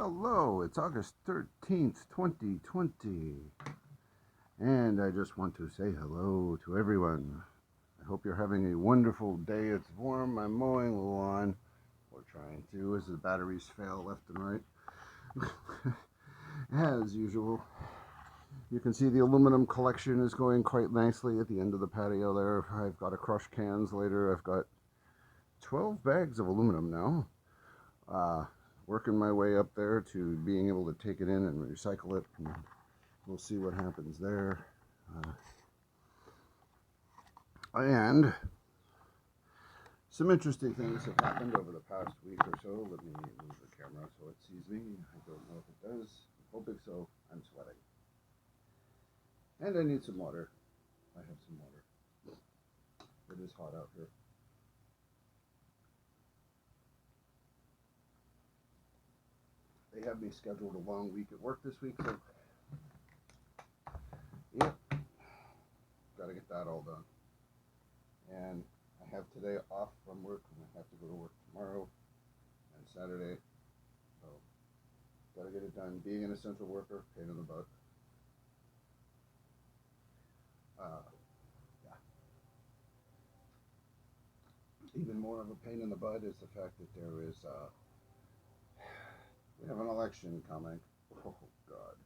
Hello, it's August 13th, 2020, and I just want to say hello to everyone. I hope you're having a wonderful day. It's warm. I'm mowing the lawn. We're trying to, as the batteries fail left and right. As usual, you can see the aluminum collection is going quite nicely at the end of the patio there. I've got to crush cans later. I've got 12 bags of aluminum now. Working my way up there to being able to take it in and recycle it. And we'll see what happens there. And some interesting things have happened over the past week or so. Let me move the camera so it sees me. I don't know if it does. I'm hoping so. I'm sweating. And I need some water. I have some water. It is hot out here. They have me scheduled a long week at work this week, so yep, got to get that all done. And I have today off from work, and I have to go to work tomorrow and Saturday. So, got to get it done. Being an essential worker, pain in the butt. Yeah. Even more of a pain in the butt is the fact that there is, we have an election coming. Oh, God.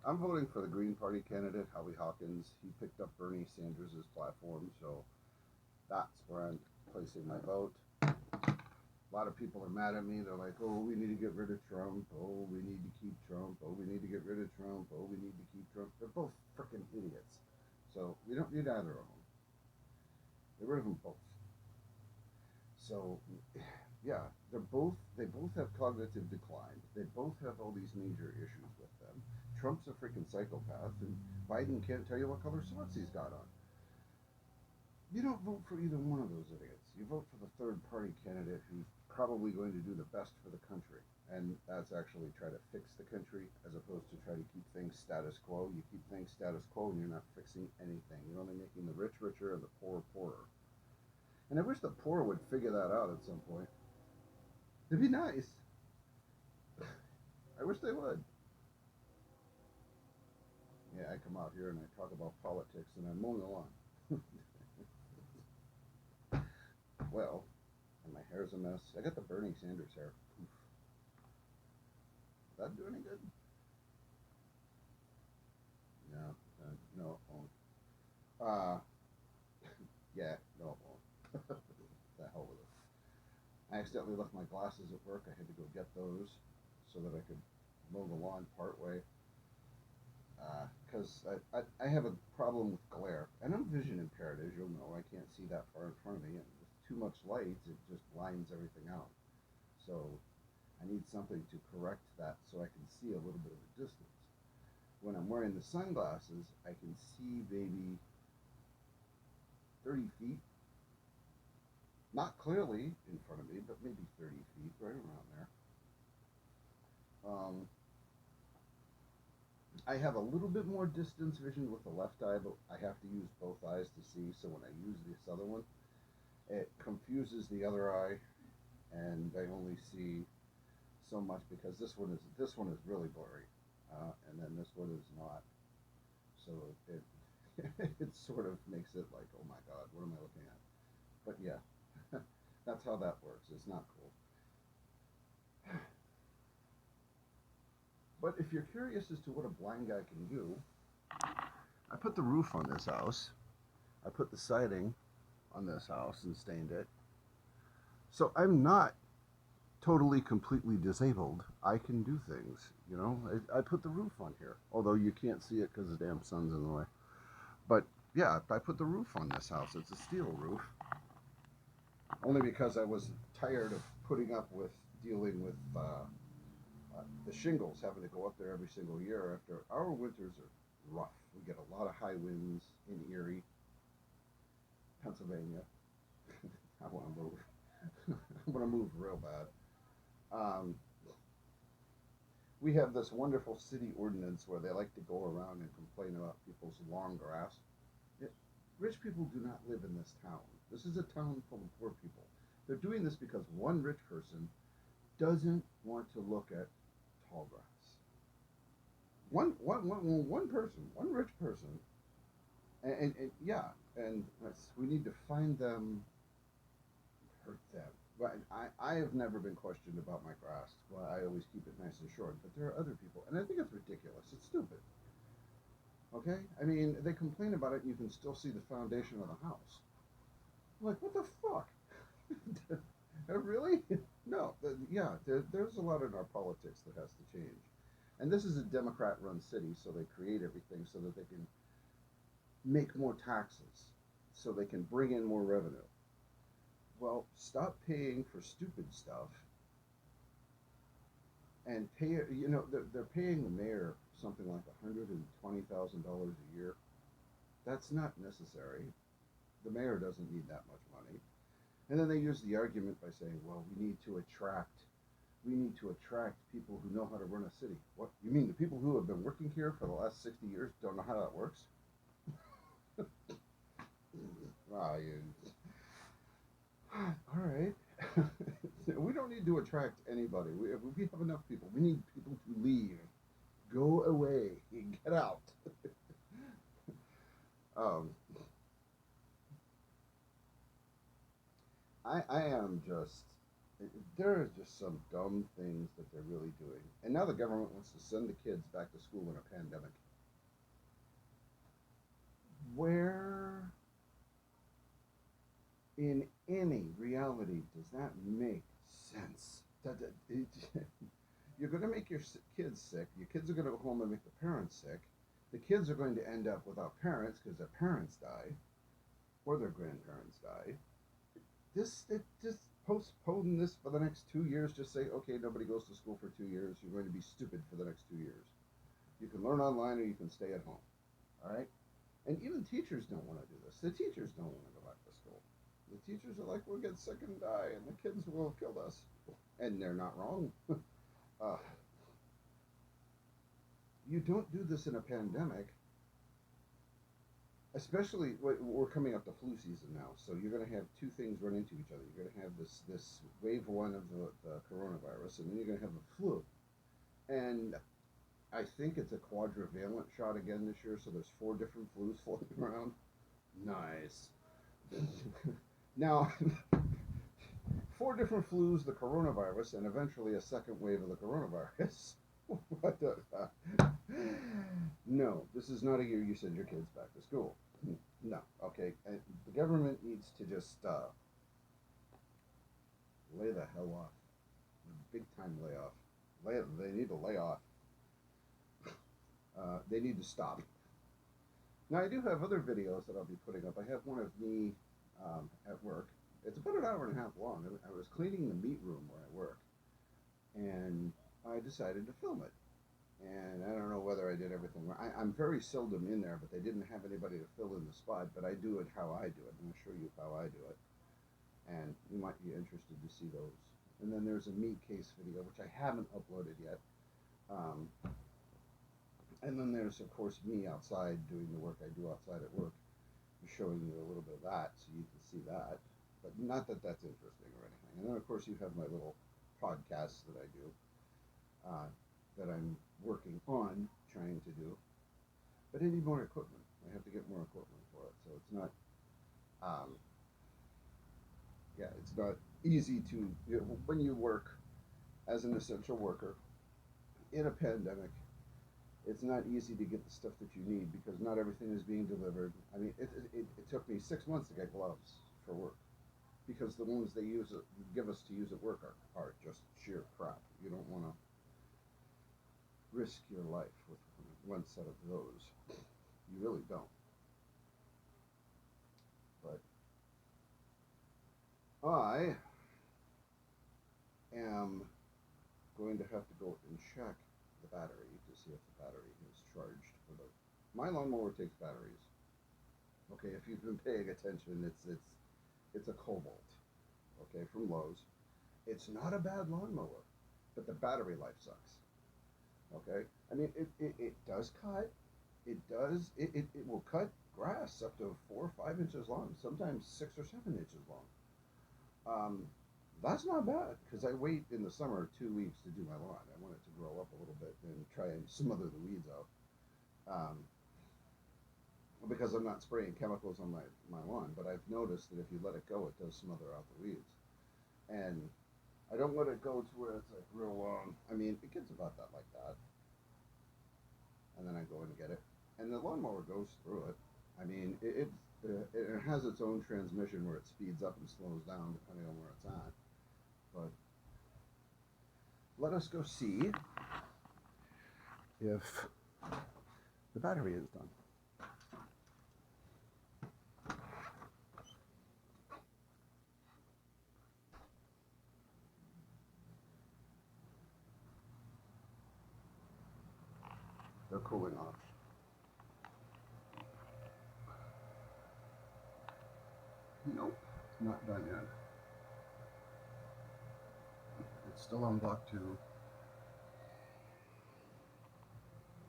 I'm voting for the Green Party candidate, Howie Hawkins. He picked up Bernie Sanders' platform, so that's where I'm placing my vote. A lot of people are mad at me. They're like, oh, we need to get rid of Trump. Oh, we need to keep Trump. Oh, we need to get rid of Trump. Oh, we need to keep Trump. They're both freaking idiots. So we don't need either of them. Get rid of them both. So, yeah, they both have cognitive decline. They both have all these major issues with them. Trump's a freaking psychopath, and Biden can't tell you what color socks he's got on. You don't vote for either one of those idiots. You vote for the third party candidate who's probably going to do the best for the country. And that's actually try to fix the country as opposed to try to keep things status quo. You keep things status quo and you're not fixing anything. You're only making the rich richer and the poor poorer. And I wish the poor would figure that out at some point. It'd be nice. I wish they would. Yeah, I come out here and I talk about politics and I'm mowing the lawn. Well, and my hair's a mess. I got the Bernie Sanders hair. Oof. Does that do any good? No, no, it won't. Uh, yeah, no, it won't. The hell with it. I accidentally left my glasses at work. I had to go get those so that I could mow the lawn part way. Because I have a problem with glare. And I'm vision impaired, as you'll know. I can't see that far in front of me. And with too much light, it just blinds everything out. So I need something to correct that so I can see a little bit of a distance. When I'm wearing the sunglasses, I can see maybe 30 feet. Not clearly in front of me, but maybe 30 feet, right around there. Um, I have a little bit more distance vision with the left eye, but I have to use both eyes to see. So when I use this other one, it confuses the other eye, and I only see so much because this one is really blurry, and then this one is not. So it it sort of makes it like, oh my God, what am I looking at? But yeah, that's how that works. It's not cool. But if you're curious as to what a blind guy can do, I put the roof on this house. I put the siding on this house and stained it. So I'm not totally completely disabled. I can do things, you know. I put the roof on here, although you can't see it because the damn sun's in the way. But yeah, I put the roof on this house. It's a steel roof, only because I was tired of putting up with dealing with the shingles, having to go up there every single year. After our winters are rough, we get a lot of high winds in Erie, Pennsylvania. I want to move. I want to move real bad. Um, we have this wonderful city ordinance where they like to go around and complain about people's long grass. It, rich people do not live in this town. This is a town full of poor people. The They're doing this because one rich person doesn't want to look at tall grass. One person, one rich person, and yeah, and we need to find them, hurt them. But I have never been questioned about my grass. Well, I always keep it nice and short. But there are other people, and I think it's ridiculous. It's stupid. Okay, I mean, they complain about it, and you can still see the foundation of the house. I'm like, what the fuck? Really? No. Yeah, there's a lot in our politics that has to change. And this is a Democrat-run city, so they create everything so that they can make more taxes, so they can bring in more revenue. Well, stop paying for stupid stuff and pay. You know, they're paying the mayor something like $120,000 a year. That's not necessary. The mayor doesn't need that much money. And then they use the argument by saying, well, we need to attract people who know how to run a city. What? You mean the people who have been working here for the last 60 years don't know how that works? Ah, all right. We don't need to attract anybody. We have enough people. We need people to leave. Go away. Get out. um, I am just, there are just some dumb things that they're really doing. And now the government wants to send the kids back to school in a pandemic. Where in any reality does that make sense? You're going to make your kids sick. Your kids are going to go home and make the parents sick. The kids are going to end up without parents because their parents die or their grandparents die. Just postpone this for the next 2 years. Just say, okay, nobody goes to school for 2 years. You're going to be stupid for the next 2 years. You can learn online or you can stay at home. All right? And even teachers don't want to do this. The teachers don't want to go back to school. The teachers are like, we'll get sick and die, and the kids will have killed us. And they're not wrong. uh, you don't do this in a pandemic, especially we're coming up to flu season now. So you're going to have two things run into each other. You're going to have this wave one of the coronavirus, and then you're going to have the flu. And I think it's a quadrivalent shot again this year, so there's 4 different flus floating around. Nice. Now, 4 different flus, the coronavirus, and eventually a second wave of the coronavirus. What the? No, this is not a year you send your kids back to school. No, okay. And the government needs to just lay the hell off. Big time layoff. They need to lay off. They need to stop. Now, I do have other videos that I'll be putting up. I have one of me at work. It's about an hour and a half long. I was cleaning the meat room where I work, and I decided to film it. And I don't know whether I did everything right. I'm very seldom in there, but they didn't have anybody to fill in the spot, but I do it how I do it. I'm going to show you how I do it, and you might be interested to see those. And then there's a meat case video, which I haven't uploaded yet. And then there's, of course, me outside doing the work I do outside at work. I'm showing you a little bit of that so you can see that. But not that that's interesting or anything. And then, of course, you have my little podcasts that I do, that I'm working on trying to do. But I need more equipment. I have to get more equipment for it. So it's not, it's not easy to, when you work as an essential worker in a pandemic, it's not easy to get the stuff that you need because not everything is being delivered. I mean, it took me 6 months to get gloves for work because the ones they give us to use at work are just sheer crap. You don't want to risk your life with one set of those. You really don't. But I am going to have to go and check the battery to see if the battery is charged. My lawnmower takes batteries. Okay, if you've been paying attention, it's a Cobalt. Okay, from Lowe's. It's not a bad lawnmower, but the battery life sucks. Okay, I mean it does cut. It will cut grass up to 4 or 5 inches long, sometimes 6 or 7 inches long. That's not bad because I wait in the summer 2 weeks to do my lawn. I want it to grow up a little bit and try and smother the weeds out. Um, because I'm not spraying chemicals on my lawn, but I've noticed that if you let it go, it does smother out the weeds. And I don't let it go to where it's like real long. I mean, it gets about that like that, and then I go and get it, and the lawnmower goes through it. I mean, it has its own transmission where it speeds up and slows down depending on where it's at. But let us go see if the battery is done. They're cooling off. Nope, not done yet. It's still on block 2.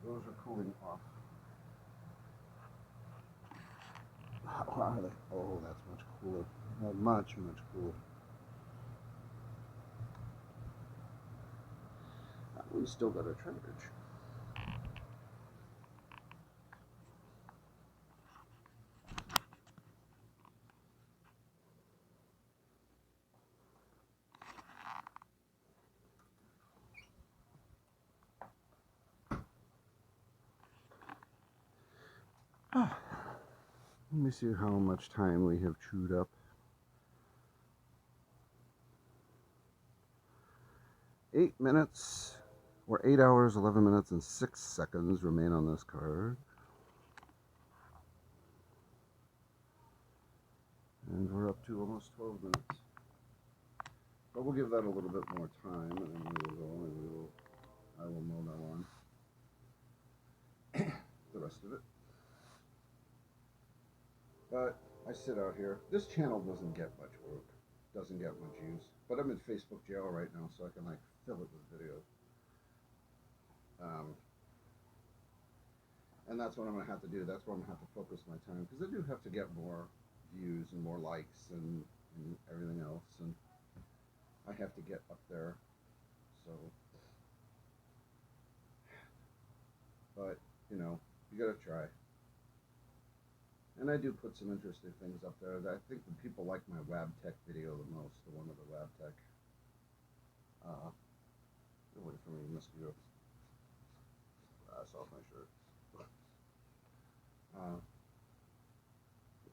Those are cooling off. How are they? Oh, that's much cooler. Much cooler. We still got a charge. Ah, let me see how much time we have chewed up. 8 minutes, or 8 hours, 11 minutes, and 6 seconds remain on this card. And we're up to almost 12 minutes. But we'll give that a little bit more time, and then we will go and I will mow that lawn. The rest of it. But I sit out here. This channel doesn't get much work, doesn't get much use. But I'm in Facebook jail right now, so I can like fill it with videos. And that's what I'm gonna have to do. That's where I'm gonna have to focus my time because I do have to get more views and more likes and everything else, and I have to get up there. So, but you know, you gotta try. And I do put some interesting things up there. I think the people like my Wabtec video the most, the one with the Wabtec. Get away from me, mosquito. That's off my shirt. Uh,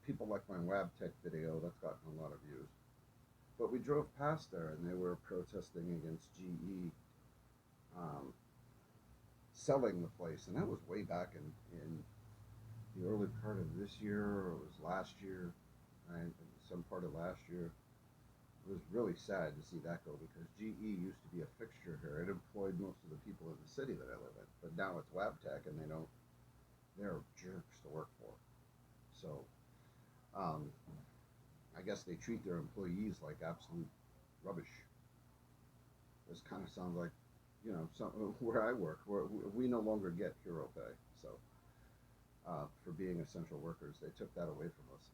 people like my Wabtec video. That's gotten a lot of views. But we drove past there, and they were protesting against GE selling the place, and that was way back in the early part of this year, or it was last year, right? Some part of last year. It was really sad to see that go because GE used to be a fixture here. It employed most of the people in the city that I live in, but now it's Wabtec, and they're jerks to work for. So, um, I guess they treat their employees like absolute rubbish. This kind of sounds like, some, where I work, where we no longer get hero pay. So, for being essential workers, they took that away from us.